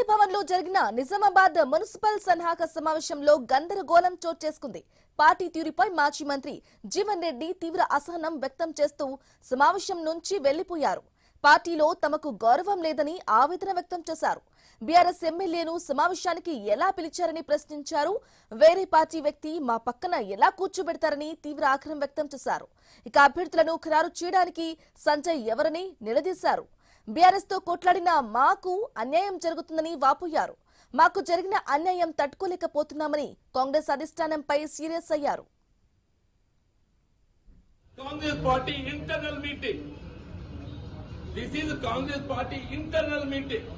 భవన్ లో జరిగిన నిజామాబాద్ మున్సిపల్ సన్నాహక సమావేశంలో గందరగోళం చోటు చేసుకుంది. పార్టీ తీరుపై మాజీ మంత్రి జీవన్ రెడ్డి తీవ్ర అసహనం వ్యక్తం చేస్తూ సమావేశం నుంచి వెళ్లిపోయారు. పార్టీలో తమకు గౌరవం లేదని ఆవేదన వ్యక్తం చేశారు. బీఆర్ఎస్ ఎమ్మెల్యేను సమావేశానికి ఎలా పిలిచారని ప్రశ్నించారు. వేరే పార్టీ వ్యక్తి మా పక్కన ఎలా కూర్చోబెడతారని తీవ్ర ఆగ్రహం వ్యక్తం చేశారు. ఇక అభ్యర్థులను ఖరారు చేయడానికి సంజయ్ ఎవరని నిలదీశారు. బీఆర్ఎస్ తో కొట్లాడిన మాకు అన్యాయం జరుగుతుందని వాపోయారు. మాకు జరిగిన అన్యాయం తట్టుకోలేకపోతున్నామని కాంగ్రెస్ అధిష్టానంపై సీరియస్ అయ్యారు. Congress party internal meeting. This is Congress party internal meeting.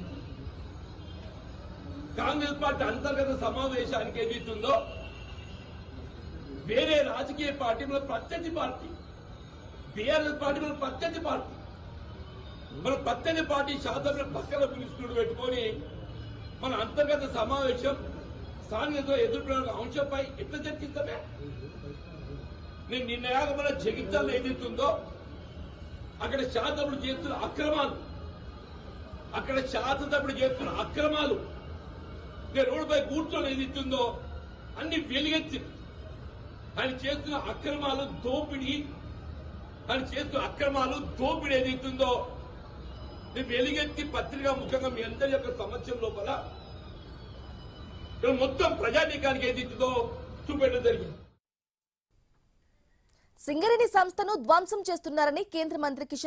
Congress party అంతర్గత సమావేశానికి ఏదైతుందో వేరే రాజకీయ పార్టీ మన ప్రత్యర్థి పార్టీ, బీఆర్ఎస్ పార్టీ మన ప్రత్యర్థి పార్టీ, మన ప్రత్యర్థి పార్టీ శాసన పక్కన పిలుస్తుడు పెట్టుకొని మన అంతర్గత సమావేశం స్థానికతో ఎదుర్కొన్న అంశంపై ఎట్లా చర్చిస్తామే? నేను నిన్నయాక మన జగిత్యాలలో ఏదైతుందో అక్కడ శాసనసభ్యులు చేస్తున్న అక్రమాలు, నేను రోడ్డుపై కూర్చొని ఏదైతుందో అన్ని వెలుగెత్తి ఆయన చేస్తున్న దోపిడీ ఏదైతుందో వెలుగెత్తి పత్రికా ముఖ్యంగా మీ అందరి యొక్క సమస్యల లోపల మొత్తం ప్రజానీకానికి ఏదైతుందో చూపెట్టడం జరిగింది. సింగరేణి సంస్థను ధ్వంసం చేస్తున్నారని కేంద్ర మంత్రి కిషన్